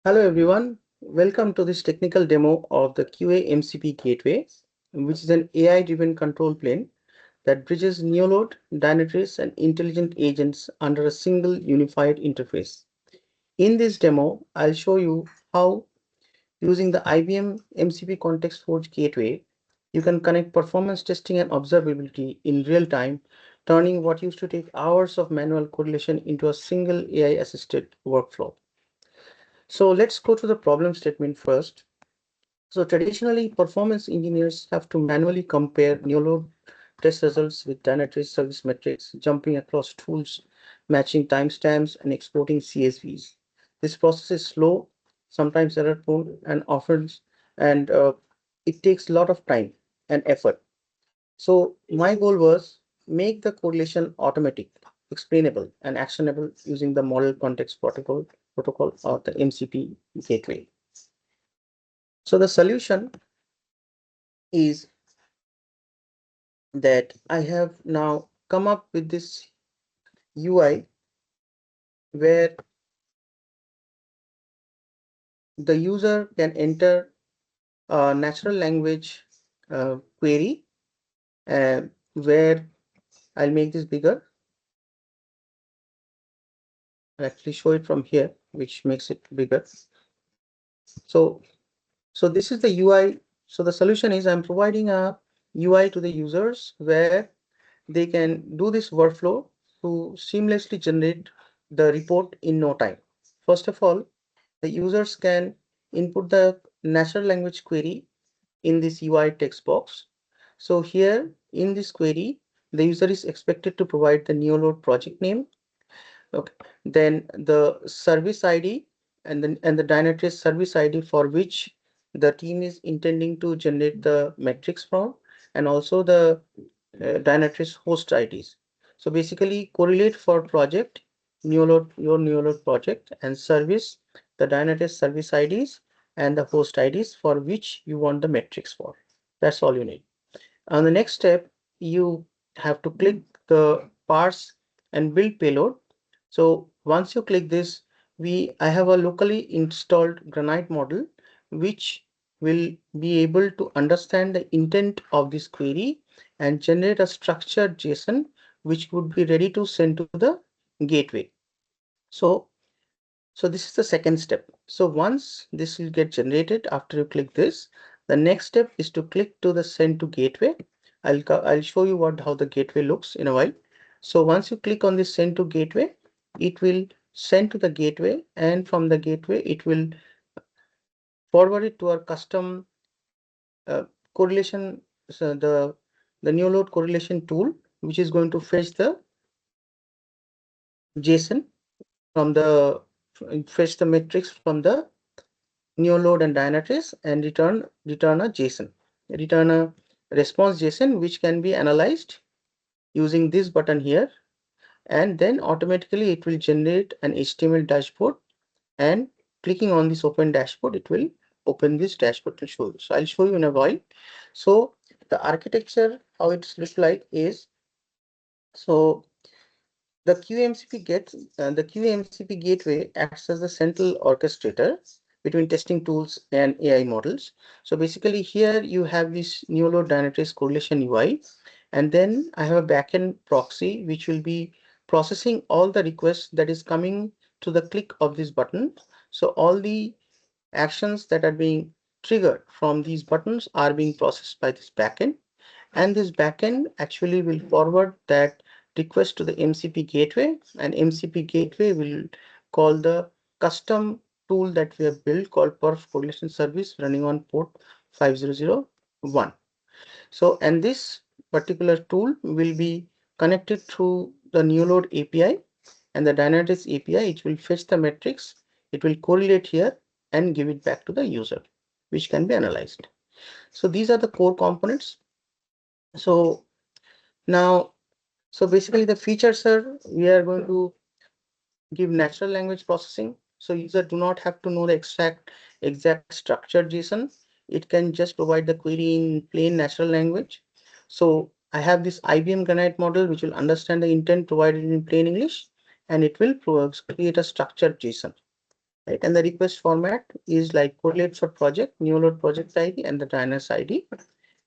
Hello everyone, welcome to this technical demo of the QA MCP gateway, which is an AI-driven control plane that bridges Neoload, Dynatrace, and intelligent agents under a single unified interface. In this demo, I'll show you how using the IBM MCP Context Forge gateway, you can connect performance testing and observability in real time, turning what used to take hours of manual correlation into a single AI-assisted workflow. So let's go to the problem statement first. So traditionally, performance engineers have to manually compare Neoload test results with Dynatrace service metrics, jumping across tools, matching timestamps, and exporting CSVs. This process is slow, sometimes error-prone, and it takes a lot of time and effort. So my goal was make the correlation automatic, explainable, and actionable using the Model Context Protocol or the MCP gateway. So the solution is that I have now come up with this UI where the user can enter a natural language query, uh, where I'll make this bigger. I'll actually show it from here, which makes it bigger. So, so this is the UI. So the solution is I'm providing a UI to the users where they can do this workflow to seamlessly generate the report in no time. First of all, the users can input the natural language query in this UI text box. So here in this query, the user is expected to provide the Neoload project name. Okay, then the service ID and the Dynatrace service ID for which the team is intending to generate the metrics from, and also the Dynatrace host IDs. So basically correlate for project, your Neoload project, and service, the Dynatrace service IDs and the host IDs for which you want the metrics for. That's all you need. On the next step, you have to click the parse and build payload. So once you click this, I have a locally installed Granite model, which will be able to understand the intent of this query and generate a structured JSON, which would be ready to send to the gateway. So, so this is the second step. So once this will get generated after you click this, the next step is to click to the send to gateway. I'll show you how the gateway looks in a while. So once you click on this send to gateway, it will send to the gateway, and from the gateway it will forward it to our custom uh, correlation, so the Neoload correlation tool, which is going to fetch the JSON from the fetch the metrics from the Neoload and Dynatrace and return a JSON, return a response JSON, which can be analyzed using this button here, and then automatically it will generate an HTML dashboard, and clicking on this open dashboard, it will open this dashboard to show you. So I'll show you in a while. So the architecture, how it's look like is, so the QAMCP gateway acts as the central orchestrator between testing tools and AI models. So basically here you have this Neoload Dynatrace correlation UI, and then I have a backend proxy which will be processing all the requests that is coming to the click of this button. So all the actions that are being triggered from these buttons are being processed by this backend, and this backend actually will forward that request to the MCP gateway, and MCP gateway will call the custom tool that we have built called perf correlation service running on port 5001. So, and this particular tool will be connected through the Neoload API and the Dynatrace API. It will fetch the metrics, it will correlate here and give it back to the user, which can be analyzed. So these are the core components. So now, so basically the features are, we are going to give natural language processing. So user do not have to know the exact structured JSON. It can just provide the query in plain natural language. So I have this IBM Granite model, which will understand the intent provided in plain English, and it will create a structured JSON. right? And the request format is like correlates for project, new load project ID and the DNS ID,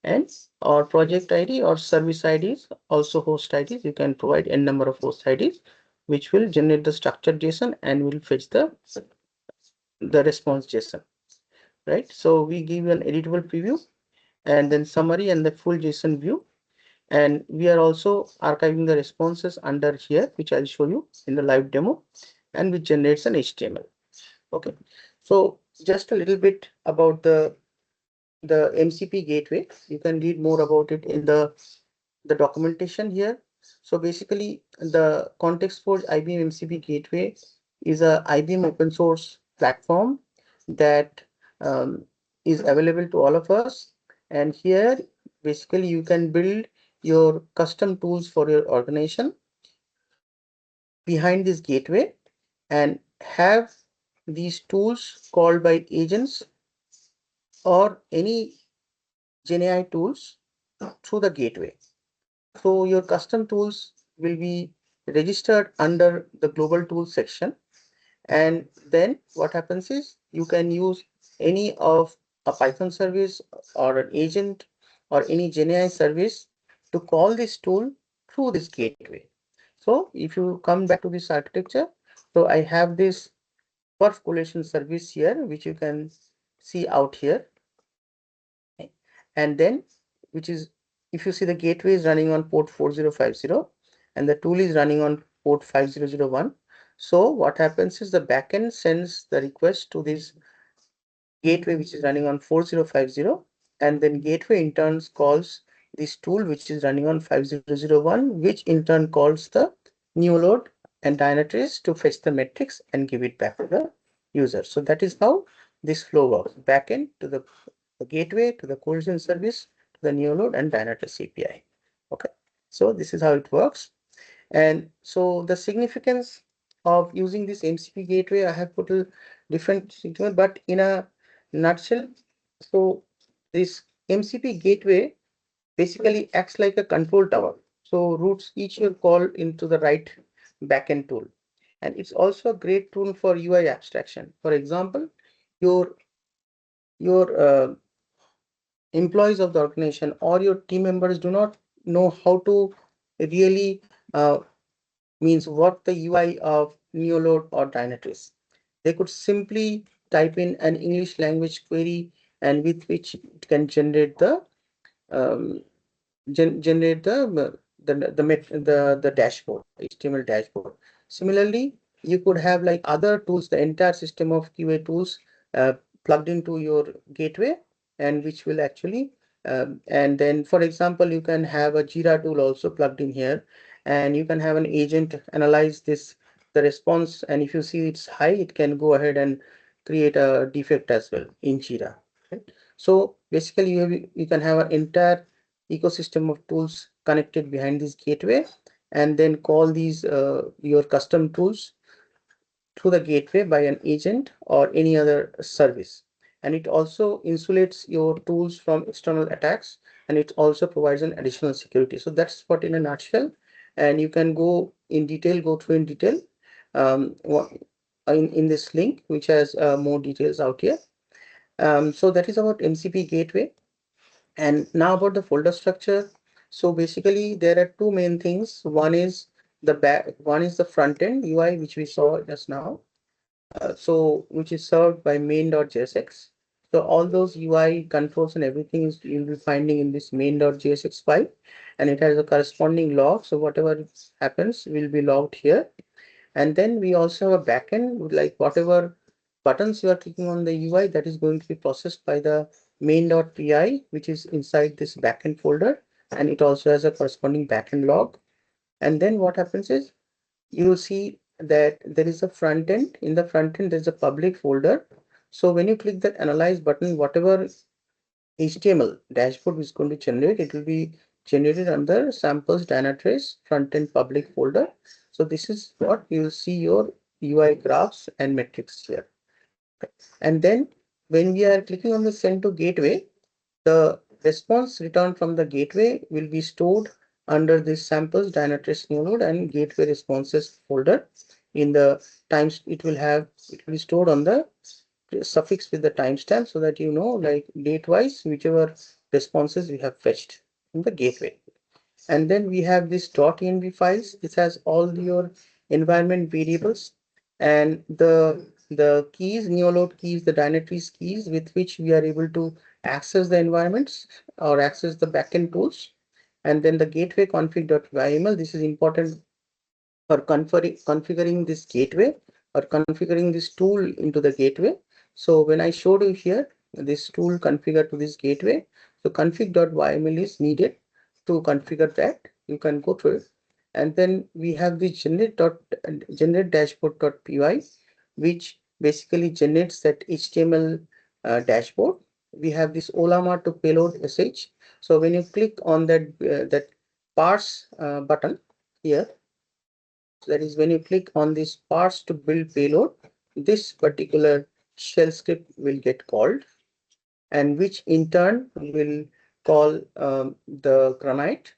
and or project ID or service IDs, also host IDs. You can provide n number of host IDs, which will generate the structured JSON and will fetch the response JSON, right? So we give an editable preview and then summary and the full JSON view. And we are also archiving the responses under here, which I'll show you in the live demo, and which generates an HTML. Okay, so just a little bit about the MCP gateway. You can read more about it in the documentation here. So basically, the context for IBM MCP gateway is a IBM open source platform that is available to all of us. And here, basically, you can build your custom tools for your organization behind this gateway and have these tools called by agents or any GenAI tools through the gateway. So your custom tools will be registered under the global tools section. And then what happens is you can use any of a Python service or an agent or any GenAI service to call this tool through this gateway. So if you come back to this architecture, so I have this perf collation service here, which you can see out here. And then which is, if you see, the gateway is running on port 4050 and the tool is running on port 5001. So what happens is the backend sends the request to this gateway which is running on 4050, and then gateway in turn calls this tool which is running on 5001, which in turn calls the new load and Dynatrace to fetch the metrics and give it back to the user. So that is how this flow works: backend to the gateway to the collision service to the new load and Dynatrace API. Okay, so this is how it works. And so the significance of using this MCP gateway, I have put a different significance, but in a nutshell, so this MCP gateway basically acts like a control tower. So routes each your call into the right backend tool. And it's also a great tool for UI abstraction. For example, your employees of the organization or your team members do not know how to really means what the UI of Neoload or Dynatrace. They could simply type in an English language query, and with which it can generate the um, generate the dashboard, HTML dashboard. Similarly, you could have like other tools, the entire system of QA tools uh, plugged into your gateway, and which will actually and then, for example, you can have a Jira tool also plugged in here, and you can have an agent analyze the response, and if you see it's high, it can go ahead and create a defect as well in Jira. Right? So basically, you can have an entire ecosystem of tools connected behind this gateway, and then call these your custom tools through the gateway by an agent or any other service. And it also insulates your tools from external attacks, and it also provides an additional security. So that's what in a nutshell. And you can go through in detail in this link, which has more details out here. So that is about MCP gateway. And now about the folder structure. So basically there are two main things. One is the front end UI, which we saw just now. So which is served by main.jsx. So all those UI controls and everything is you'll be finding in this main.jsx file, and it has a corresponding log. So whatever happens will be logged here. And then we also have a backend, like whatever buttons you are clicking on the UI, that is going to be processed by the main.py, which is inside this backend folder. And it also has a corresponding backend log. And then what happens is you will see that there is a front end. In the front end, there's a public folder. So when you click that analyze button, whatever HTML dashboard is going to generate, it will be generated under samples Dynatrace front end public folder. So this is what you will see your UI graphs and metrics here. And then when we are clicking on the send to gateway, the response returned from the gateway will be stored under this samples Dynatrace new node and gateway responses folder. in the times, it will be stored on the suffix with the timestamp, so that you know, like date wise, whichever responses we have fetched in the gateway. And then we have this .env files. This has all your environment variables and the keys, neoload keys, the directories keys with which we are able to access the environments or access the backend tools. And then the gateway config.yml. This is important for configuring this gateway or configuring this tool into the gateway. So when I showed you here, this tool configured to this gateway, so config.yml is needed to configure that. You can go through it. And then we have the generate dashboard.py, which basically generates that HTML dashboard. We have this Olama to payload sh. So when you click on that parse button here, that is, when you click on this parse to build payload, this particular shell script will get called, and which in turn will call the Granite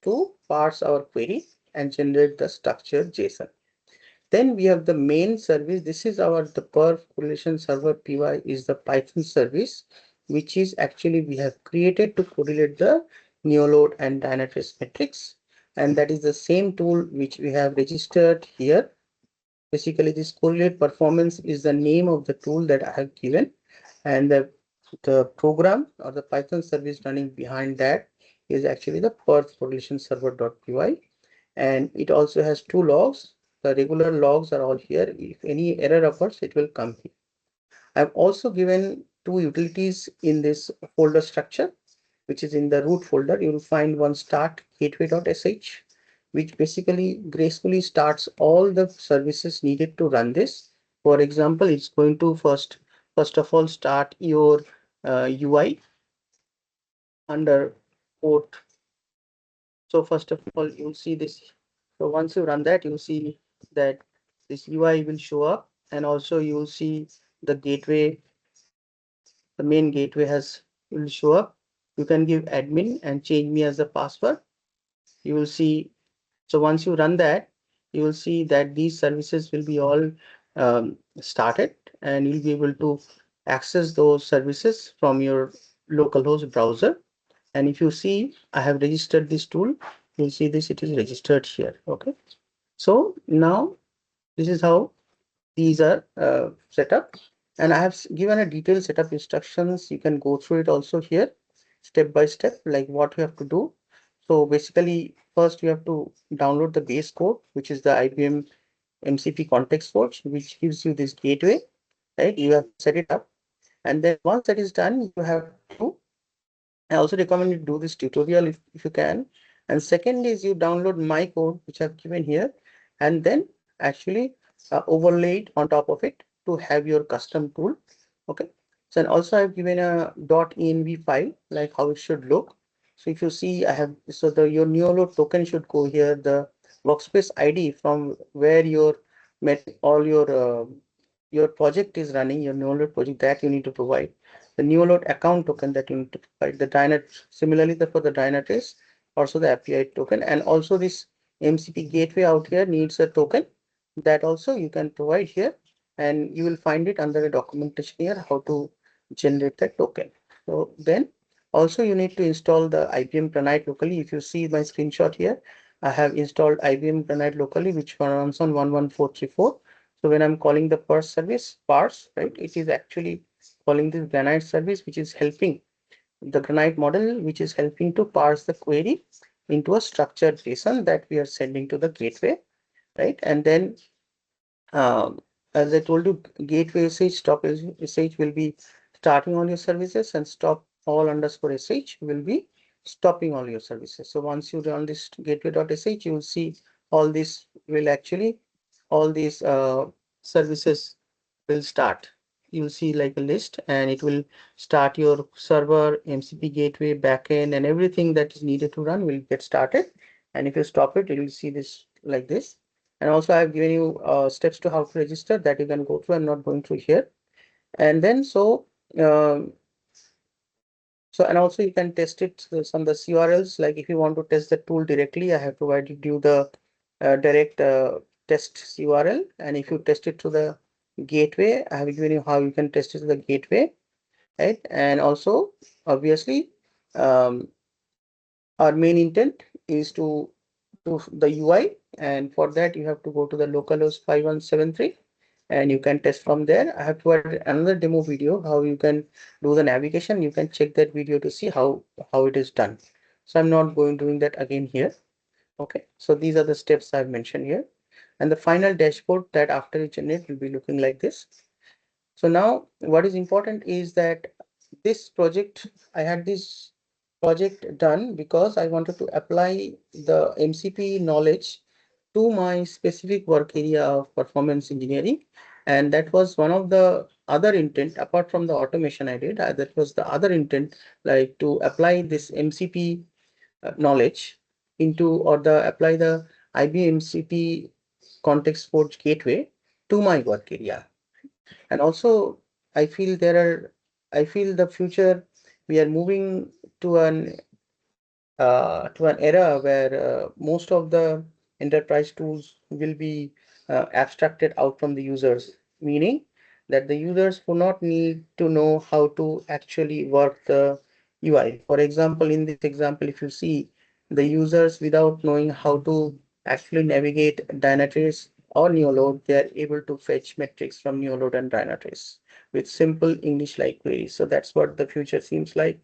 to parse our query and generate the structured JSON. Then we have the main service. This is the perf correlation server py is the Python service, which is actually we have created to correlate the neoload and dynatrace metrics. And that is the same tool which we have registered here. Basically, this correlate performance is the name of the tool that I have given, and the program or the Python service running behind that is actually the perf correlation server.py, and it also has two logs. The regular logs are all here. If any error occurs, it will come here. I've also given two utilities in this folder structure, which is in the root folder. You will find one start gateway.sh, which basically gracefully starts all the services needed to run this. For example, it's going to first of all start your UI under port. So first of all, you'll see this. So once you run that, you'll see that this UI will show up, and also you'll see the gateway, the main gateway will show up. You can give admin and change me as a password. You will see. So once you run that, you will see that these services will be all started, and you'll be able to access those services from your localhost browser. And if you see, I have registered this tool. You'll see this, it is registered here. Okay. So now this is how these are set up. And I have given a detailed setup instructions. You can go through it also here, step by step, like what you have to do. So basically, first you have to download the base code, which is the IBM MCP context forge, which gives you this gateway, right? You have to set it up. And then once that is done, you have to, I also recommend you do this tutorial if you can. And second is you download my code, which I've given here, and then actually overlay it on top of it to have your custom tool. Okay. So and also I've given a .env file, like how it should look. So if you see, I have, so your neoload token should go here, the workspace ID from where all your project is running, your neoload project, that you need to provide. The neoload account token that you need to provide. The Dynet, similarly for the Dynatrace, also the API token, and also this MCP gateway out here needs a token that also you can provide here, and you will find it under the documentation here how to generate the token. So then also you need to install the IBM Granite locally. If you see my screenshot here, I have installed IBM Granite locally, which runs on 11434. So when I'm calling the parse service, parse, right, it is actually calling this Granite service, which is helping the Granite model, which is helping to parse the query into a structured JSON that we are sending to the gateway, right? And then um, as I told you, gateway sh stop sh will be starting all your services, and stop all underscore sh will be stopping all your services. So once you run this gateway.sh, you will see all this will actually, all these services will start. You'll see like a list, and it will start your server, MCP gateway, backend, and everything that is needed to run will get started. And if you stop it, you will see this like this. And also I've given you steps to how to register that you can go through. I'm not going through here. And then um, and also you can test it on the CRLs. Like if you want to test the tool directly, I have provided you the direct test URL, and if you test it to the gateway, I have given you how you can test it to the gateway, right? And also, obviously, um, our main intent is to the UI, and for that you have to go to the localhost 5173 and you can test from there. I have provided another demo video how you can do the navigation. You can check that video to see how it is done. So I'm not going doing that again here. Okay, so these are the steps I've mentioned here, and the final dashboard that after you generate will be looking like this. So now what is important is that this project, I had this project done because I wanted to apply the MCP knowledge to my specific work area of performance engineering. And that was one of the other intent apart from the automation I did. That was the other intent, like to apply this MCP knowledge into or the apply the IBMCP context forge gateway to my work area. And also, I feel I feel the future, we are moving to an era where most of the enterprise tools will be abstracted out from the users, meaning that the users will not need to know how to actually work the UI. For example, in this example, if you see the users without knowing how to actually navigate Dynatrace or Neoload, they are able to fetch metrics from Neoload and Dynatrace with simple English-like queries. So that's what the future seems like.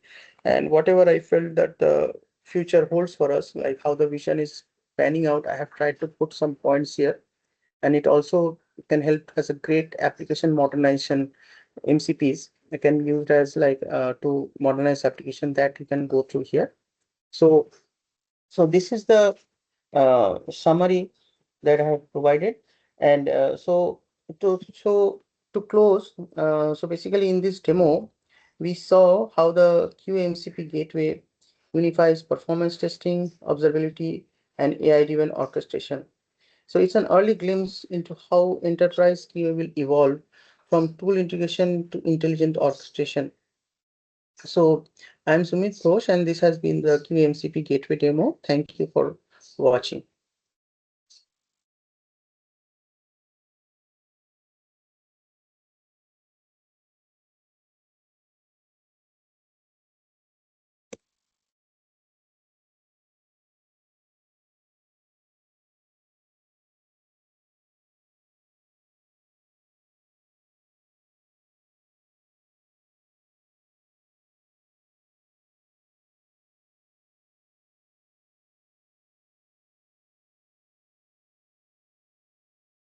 And whatever I felt that the future holds for us, like how the vision is panning out, I have tried to put some points here, and it also can help as a great application modernization. MCPs can use as like to modernize application that you can go through here. So this is the summary that I have provided. And to so to close, so basically in this demo, we saw how the QMCP gateway unifies performance testing, observability, and AI-driven orchestration. So it's an early glimpse into how enterprise QA will evolve from tool integration to intelligent orchestration. So I'm Sumit Ghosh, and this has been the QMCP gateway demo. Thank you for watching.